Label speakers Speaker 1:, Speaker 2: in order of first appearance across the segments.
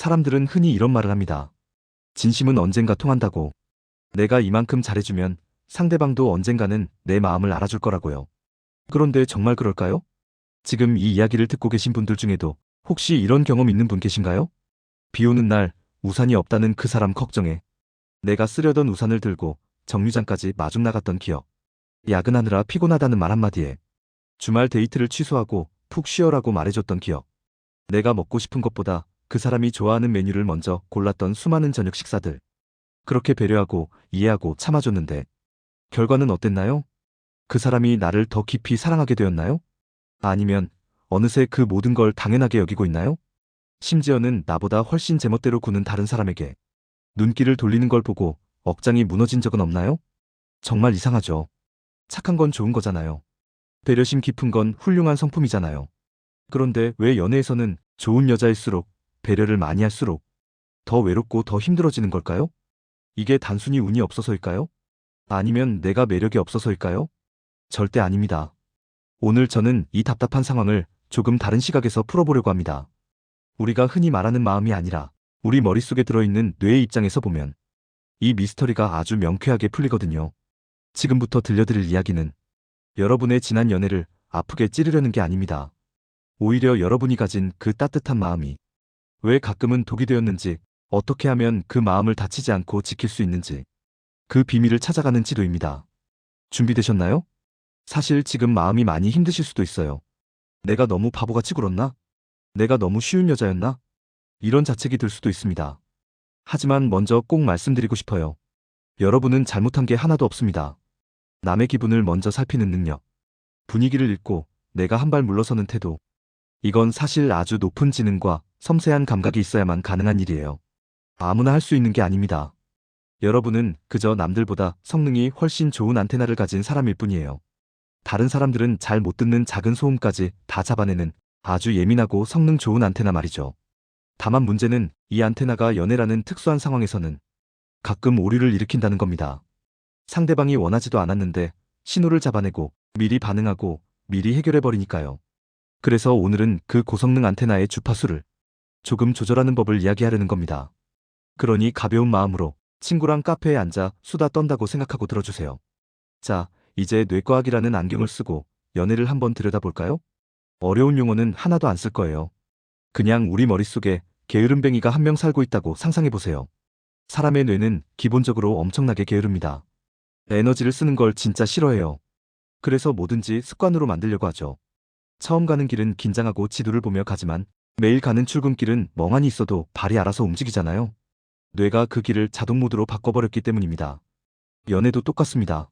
Speaker 1: 사람들은 흔히 이런 말을 합니다. 진심은 언젠가 통한다고. 내가 이만큼 잘해주면 상대방도 언젠가는 내 마음을 알아줄 거라고요. 그런데 정말 그럴까요? 지금 이 이야기를 듣고 계신 분들 중에도 혹시 이런 경험 있는 분 계신가요? 비 오는 날 우산이 없다는 그 사람 걱정에 내가 쓰려던 우산을 들고 정류장까지 마중 나갔던 기억. 야근하느라 피곤하다는 말 한마디에 주말 데이트를 취소하고 푹 쉬어라고 말해줬던 기억. 내가 먹고 싶은 것보다 그 사람이 좋아하는 메뉴를 먼저 골랐던 수많은 저녁 식사들. 그렇게 배려하고 이해하고 참아줬는데 결과는 어땠나요? 그 사람이 나를 더 깊이 사랑하게 되었나요? 아니면 어느새 그 모든 걸 당연하게 여기고 있나요? 심지어는 나보다 훨씬 제멋대로 구는 다른 사람에게 눈길을 돌리는 걸 보고 억장이 무너진 적은 없나요? 정말 이상하죠. 착한 건 좋은 거잖아요. 배려심 깊은 건 훌륭한 성품이잖아요. 그런데 왜 연애에서는 좋은 여자일수록 배려를 많이 할수록 더 외롭고 더 힘들어지는 걸까요? 이게 단순히 운이 없어서일까요? 아니면 내가 매력이 없어서일까요? 절대 아닙니다. 오늘 저는 이 답답한 상황을 조금 다른 시각에서 풀어보려고 합니다. 우리가 흔히 말하는 마음이 아니라 우리 머릿속에 들어있는 뇌의 입장에서 보면 이 미스터리가 아주 명쾌하게 풀리거든요. 지금부터 들려드릴 이야기는 여러분의 지난 연애를 아프게 찌르려는 게 아닙니다. 오히려 여러분이 가진 그 따뜻한 마음이 왜 가끔은 독이 되었는지, 어떻게 하면 그 마음을 다치지 않고 지킬 수 있는지, 그 비밀을 찾아가는 지도입니다. 준비되셨나요? 사실 지금 마음이 많이 힘드실 수도 있어요. 내가 너무 바보같이 굴었나? 내가 너무 쉬운 여자였나? 이런 자책이 들 수도 있습니다. 하지만 먼저 꼭 말씀드리고 싶어요. 여러분은 잘못한 게 하나도 없습니다. 남의 기분을 먼저 살피는 능력, 분위기를 읽고 내가 한 발 물러서는 태도. 이건 사실 아주 높은 지능과 섬세한 감각이 있어야만 가능한 일이에요. 아무나 할 수 있는 게 아닙니다. 여러분은 그저 남들보다 성능이 훨씬 좋은 안테나를 가진 사람일 뿐이에요. 다른 사람들은 잘 못 듣는 작은 소음까지 다 잡아내는 아주 예민하고 성능 좋은 안테나 말이죠. 다만 문제는 이 안테나가 연애라는 특수한 상황에서는 가끔 오류를 일으킨다는 겁니다. 상대방이 원하지도 않았는데 신호를 잡아내고 미리 반응하고 미리 해결해버리니까요. 그래서 오늘은 그 고성능 안테나의 주파수를 조금 조절하는 법을 이야기하려는 겁니다. 그러니 가벼운 마음으로 친구랑 카페에 앉아 수다 떤다고 생각하고 들어주세요. 자, 이제 뇌과학이라는 안경을 쓰고 연애를 한번 들여다볼까요? 어려운 용어는 하나도 안 쓸 거예요. 그냥 우리 머릿속에 게으름뱅이가 한 명 살고 있다고 상상해보세요. 사람의 뇌는 기본적으로 엄청나게 게으릅니다. 에너지를 쓰는 걸 진짜 싫어해요. 그래서 뭐든지 습관으로 만들려고 하죠. 처음 가는 길은 긴장하고 지도를 보며 가지만 매일 가는 출근길은 멍하니 있어도 발이 알아서 움직이잖아요. 뇌가 그 길을 자동 모드로 바꿔버렸기 때문입니다. 연애도 똑같습니다.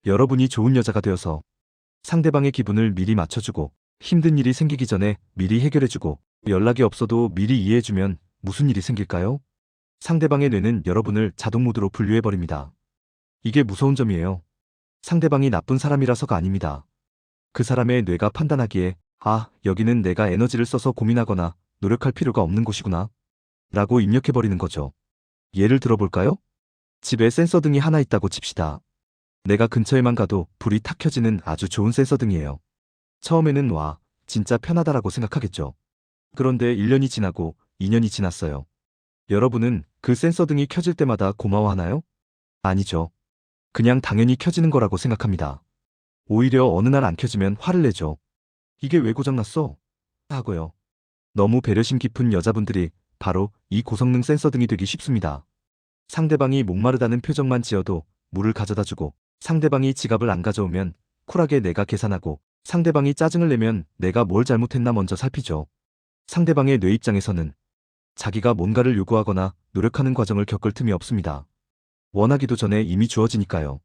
Speaker 1: 여러분이 좋은 여자가 되어서 상대방의 기분을 미리 맞춰주고 힘든 일이 생기기 전에 미리 해결해주고 연락이 없어도 미리 이해해주면 무슨 일이 생길까요? 상대방의 뇌는 여러분을 자동 모드로 분류해버립니다. 이게 무서운 점이에요. 상대방이 나쁜 사람이라서가 아닙니다. 그 사람의 뇌가 판단하기에 아, 여기는 내가 에너지를 써서 고민하거나 노력할 필요가 없는 곳이구나 라고 입력해버리는 거죠. 예를 들어볼까요? 집에 센서 등이 하나 있다고 칩시다. 내가 근처에만 가도 불이 탁 켜지는 아주 좋은 센서 등이에요. 처음에는 와, 진짜 편하다라고 생각하겠죠. 그런데 1년이 지나고 2년이 지났어요. 여러분은 그 센서 등이 켜질 때마다 고마워하나요? 아니죠. 그냥 당연히 켜지는 거라고 생각합니다. 오히려 어느 날 안 켜지면 화를 내죠. 이게 왜 고장났어? 하고요. 너무 배려심 깊은 여자분들이 바로 이 고성능 센서 등이 되기 쉽습니다. 상대방이 목마르다는 표정만 지어도 물을 가져다주고 상대방이 지갑을 안 가져오면 쿨하게 내가 계산하고 상대방이 짜증을 내면 내가 뭘 잘못했나 먼저 살피죠. 상대방의 뇌 입장에서는 자기가 뭔가를 요구하거나 노력하는 과정을 겪을 틈이 없습니다. 원하기도 전에 이미 주어지니까요.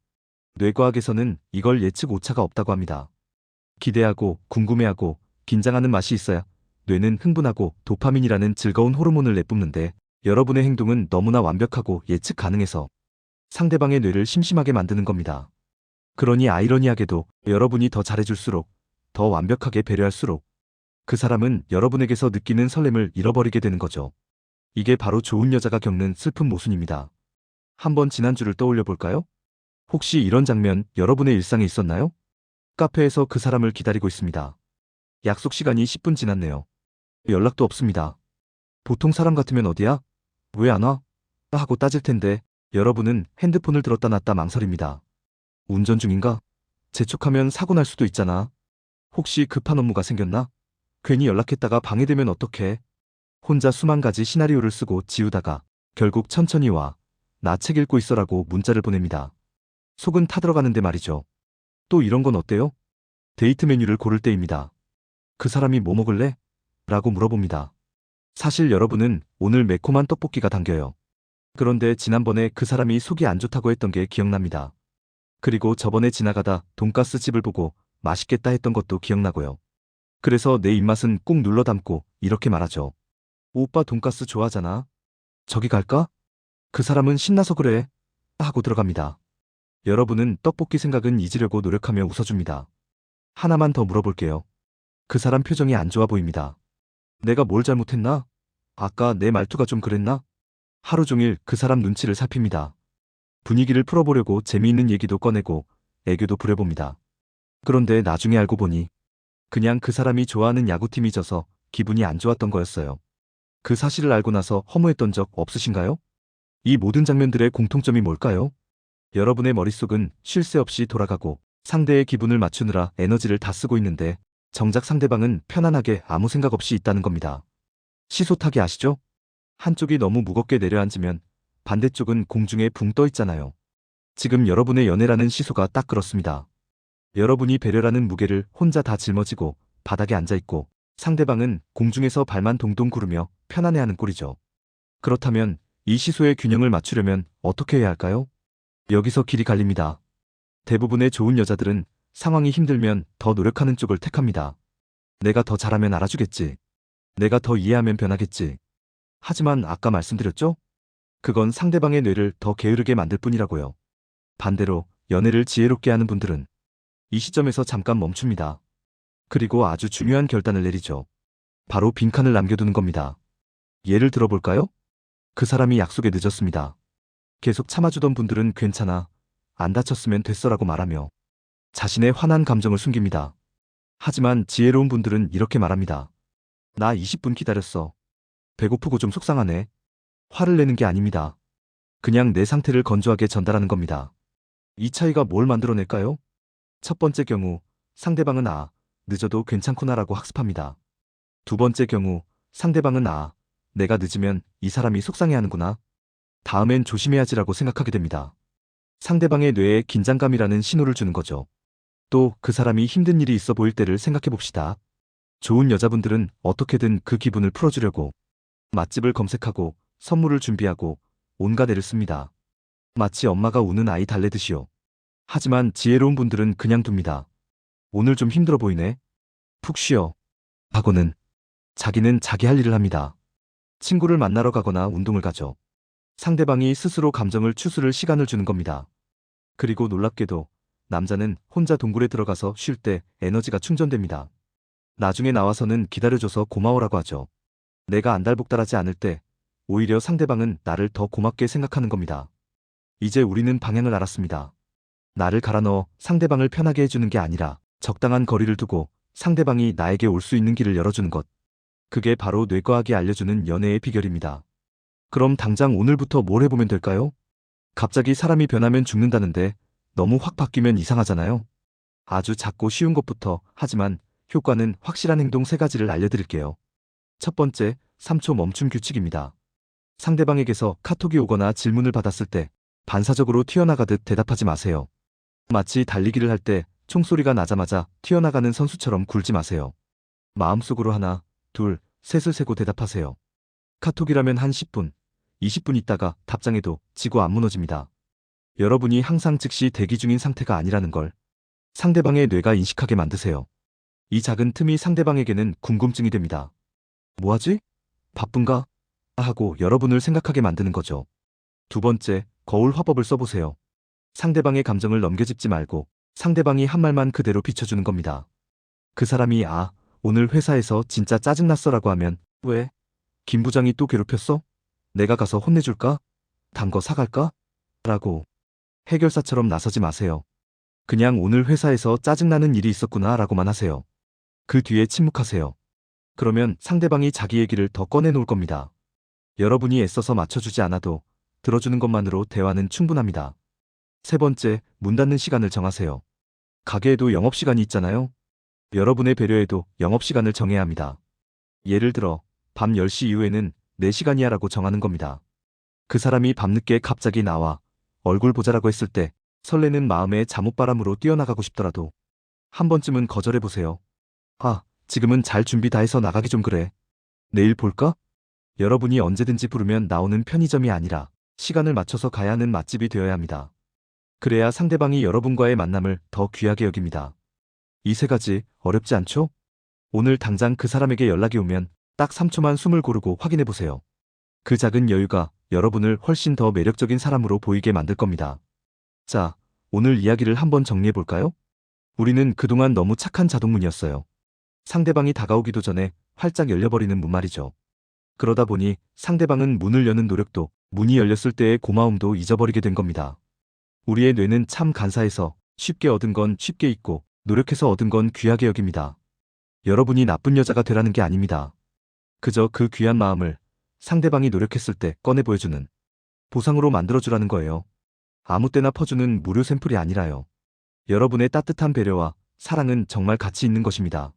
Speaker 1: 뇌과학에서는 이걸 예측 오차가 없다고 합니다. 기대하고 궁금해하고 긴장하는 맛이 있어야 뇌는 흥분하고 도파민이라는 즐거운 호르몬을 내뿜는데 여러분의 행동은 너무나 완벽하고 예측 가능해서 상대방의 뇌를 심심하게 만드는 겁니다. 그러니 아이러니하게도 여러분이 더 잘해줄수록 더 완벽하게 배려할수록 그 사람은 여러분에게서 느끼는 설렘을 잃어버리게 되는 거죠. 이게 바로 좋은 여자가 겪는 슬픈 모순입니다. 한번 지난주를 떠올려 볼까요? 혹시 이런 장면 여러분의 일상에 있었나요? 카페에서 그 사람을 기다리고 있습니다. 약속 시간이 10분 지났네요. 연락도 없습니다. 보통 사람 같으면 어디야? 왜 안 와? 하고 따질 텐데 여러분은 핸드폰을 들었다 놨다 망설입니다. 운전 중인가? 재촉하면 사고 날 수도 있잖아. 혹시 급한 업무가 생겼나? 괜히 연락했다가 방해되면 어떡해? 혼자 수만 가지 시나리오를 쓰고 지우다가 결국 천천히 와. 나 책 읽고 있어라고 문자를 보냅니다. 속은 타들어가는데 말이죠. 또 이런 건 어때요? 데이트 메뉴를 고를 때입니다. 그 사람이 뭐 먹을래? 라고 물어봅니다. 사실 여러분은 오늘 매콤한 떡볶이가 당겨요. 그런데 지난번에 그 사람이 속이 안 좋다고 했던 게 기억납니다. 그리고 저번에 지나가다 돈가스 집을 보고 맛있겠다 했던 것도 기억나고요. 그래서 내 입맛은 꾹 눌러 담고 이렇게 말하죠. 오빠 돈가스 좋아하잖아. 저기 갈까? 그 사람은 신나서 그래. 하고 들어갑니다. 여러분은 떡볶이 생각은 잊으려고 노력하며 웃어줍니다. 하나만 더 물어볼게요. 그 사람 표정이 안 좋아 보입니다. 내가 뭘 잘못했나? 아까 내 말투가 좀 그랬나? 하루 종일 그 사람 눈치를 살핍니다. 분위기를 풀어보려고 재미있는 얘기도 꺼내고 애교도 부려봅니다. 그런데 나중에 알고 보니 그냥 그 사람이 좋아하는 야구팀이 져서 기분이 안 좋았던 거였어요. 그 사실을 알고 나서 허무했던 적 없으신가요? 이 모든 장면들의 공통점이 뭘까요? 여러분의 머릿속은 쉴 새 없이 돌아가고 상대의 기분을 맞추느라 에너지를 다 쓰고 있는데 정작 상대방은 편안하게 아무 생각 없이 있다는 겁니다. 시소 타기 아시죠? 한쪽이 너무 무겁게 내려앉으면 반대쪽은 공중에 붕 떠 있잖아요. 지금 여러분의 연애라는 시소가 딱 그렇습니다. 여러분이 배려라는 무게를 혼자 다 짊어지고 바닥에 앉아있고 상대방은 공중에서 발만 동동 구르며 편안해하는 꼴이죠. 그렇다면 이 시소의 균형을 맞추려면 어떻게 해야 할까요? 여기서 길이 갈립니다. 대부분의 좋은 여자들은 상황이 힘들면 더 노력하는 쪽을 택합니다. 내가 더 잘하면 알아주겠지. 내가 더 이해하면 변하겠지. 하지만 아까 말씀드렸죠? 그건 상대방의 뇌를 더 게으르게 만들 뿐이라고요. 반대로 연애를 지혜롭게 하는 분들은 이 시점에서 잠깐 멈춥니다. 그리고 아주 중요한 결단을 내리죠. 바로 빈칸을 남겨두는 겁니다. 예를 들어볼까요? 그 사람이 약속에 늦었습니다. 계속 참아주던 분들은 괜찮아. 안 다쳤으면 됐어라고 말하며 자신의 화난 감정을 숨깁니다. 하지만 지혜로운 분들은 이렇게 말합니다. 나 20분 기다렸어. 배고프고 좀 속상하네. 화를 내는 게 아닙니다. 그냥 내 상태를 건조하게 전달하는 겁니다. 이 차이가 뭘 만들어낼까요? 첫 번째 경우, 상대방은 늦어도 괜찮구나라고 학습합니다. 두 번째 경우, 상대방은 내가 늦으면 이 사람이 속상해하는구나. 다음엔 조심해야지라고 생각하게 됩니다. 상대방의 뇌에 긴장감이라는 신호를 주는 거죠. 또 그 사람이 힘든 일이 있어 보일 때를 생각해 봅시다. 좋은 여자분들은 어떻게든 그 기분을 풀어주려고 맛집을 검색하고 선물을 준비하고 온갖 애를 씁니다. 마치 엄마가 우는 아이 달래듯이요. 하지만 지혜로운 분들은 그냥 둡니다. 오늘 좀 힘들어 보이네. 푹 쉬어. 하고는 자기는 자기 할 일을 합니다. 친구를 만나러 가거나 운동을 가죠. 상대방이 스스로 감정을 추스를 시간을 주는 겁니다. 그리고 놀랍게도 남자는 혼자 동굴에 들어가서 쉴 때 에너지가 충전됩니다. 나중에 나와서는 기다려줘서 고마워라고 하죠. 내가 안달복달하지 않을 때 오히려 상대방은 나를 더 고맙게 생각하는 겁니다. 이제 우리는 방향을 알았습니다. 나를 갈아 넣어 상대방을 편하게 해주는 게 아니라 적당한 거리를 두고 상대방이 나에게 올 수 있는 길을 열어주는 것. 그게 바로 뇌과학이 알려주는 연애의 비결입니다. 그럼 당장 오늘부터 뭘 해보면 될까요? 갑자기 사람이 변하면 죽는다는데 너무 확 바뀌면 이상하잖아요. 아주 작고 쉬운 것부터 하지만 효과는 확실한 행동 3가지를 알려드릴게요. 첫 번째, 3초 멈춤 규칙입니다. 상대방에게서 카톡이 오거나 질문을 받았을 때 반사적으로 튀어나가듯 대답하지 마세요. 마치 달리기를 할 때 총소리가 나자마자 튀어나가는 선수처럼 굴지 마세요. 마음속으로 하나, 둘, 셋을 세고 대답하세요. 카톡이라면 한 10분, 20분 있다가 답장해도 지고 안 무너집니다. 여러분이 항상 즉시 대기 중인 상태가 아니라는 걸 상대방의 뇌가 인식하게 만드세요. 이 작은 틈이 상대방에게는 궁금증이 됩니다. 뭐하지? 바쁜가? 하고 여러분을 생각하게 만드는 거죠. 두 번째, 거울 화법을 써보세요. 상대방의 감정을 넘겨짚지 말고 상대방이 한 말만 그대로 비춰주는 겁니다. 그 사람이 오늘 회사에서 진짜 짜증났어라고 하면 왜? 김 부장이 또 괴롭혔어? 내가 가서 혼내줄까? 단 거 사갈까? 라고 해결사처럼 나서지 마세요. 그냥 오늘 회사에서 짜증나는 일이 있었구나 라고만 하세요. 그 뒤에 침묵하세요. 그러면 상대방이 자기 얘기를 더 꺼내놓을 겁니다. 여러분이 애써서 맞춰주지 않아도 들어주는 것만으로 대화는 충분합니다. 세 번째, 문 닫는 시간을 정하세요. 가게에도 영업시간이 있잖아요. 여러분의 배려에도 영업시간을 정해야 합니다. 예를 들어 밤 10시 이후에는 내 시간이야 라고 정하는 겁니다. 그 사람이 밤늦게 갑자기 나와 얼굴 보자라고 했을 때 설레는 마음에 잠옷바람으로 뛰어나가고 싶더라도 한 번쯤은 거절해보세요. 아, 지금은 잘 준비 다 해서 나가기 좀 그래. 내일 볼까? 여러분이 언제든지 부르면 나오는 편의점이 아니라 시간을 맞춰서 가야 하는 맛집이 되어야 합니다. 그래야 상대방이 여러분과의 만남을 더 귀하게 여깁니다. 이 세 가지 어렵지 않죠? 오늘 당장 그 사람에게 연락이 오면 딱 3초만 숨을 고르고 확인해보세요. 그 작은 여유가 여러분을 훨씬 더 매력적인 사람으로 보이게 만들 겁니다. 자, 오늘 이야기를 한번 정리해볼까요? 우리는 그동안 너무 착한 자동문이었어요. 상대방이 다가오기도 전에 활짝 열려버리는 문 말이죠. 그러다 보니 상대방은 문을 여는 노력도 문이 열렸을 때의 고마움도 잊어버리게 된 겁니다. 우리의 뇌는 참 간사해서 쉽게 얻은 건 쉽게 잊고 노력해서 얻은 건 귀하게 여깁니다. 여러분이 나쁜 여자가 되라는 게 아닙니다. 그저 그 귀한 마음을 상대방이 노력했을 때 꺼내 보여주는 보상으로 만들어주라는 거예요. 아무 때나 퍼주는 무료 샘플이 아니라요. 여러분의 따뜻한 배려와 사랑은 정말 가치 있는 것입니다.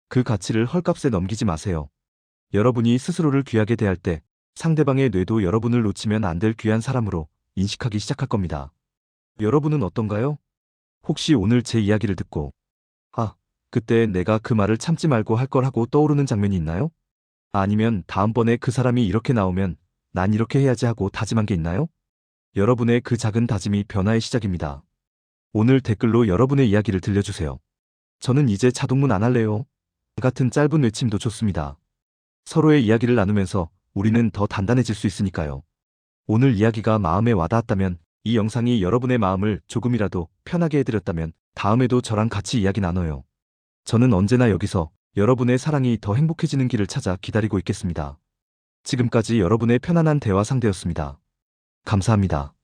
Speaker 1: 그 가치를 헐값에 넘기지 마세요. 여러분이 스스로를 귀하게 대할 때 상대방의 뇌도 여러분을 놓치면 안 될 귀한 사람으로 인식하기 시작할 겁니다. 여러분은 어떤가요? 혹시 오늘 제 이야기를 듣고 아, 그때 내가 그 말을 참지 말고 할 걸 하고 떠오르는 장면이 있나요? 아니면 다음번에 그 사람이 이렇게 나오면 난 이렇게 해야지 하고 다짐한 게 있나요? 여러분의 그 작은 다짐이 변화의 시작입니다. 오늘 댓글로 여러분의 이야기를 들려주세요. 저는 이제 자동문 안 할래요. 같은 짧은 외침도 좋습니다. 서로의 이야기를 나누면서 우리는 더 단단해질 수 있으니까요. 오늘 이야기가 마음에 와닿았다면, 이 영상이 여러분의 마음을 조금이라도 편하게 해드렸다면 다음에도 저랑 같이 이야기 나눠요. 저는 언제나 여기서 여러분의 사랑이 더 행복해지는 길을 찾아 기다리고 있겠습니다. 지금까지 여러분의 편안한 대화 상대였습니다. 감사합니다.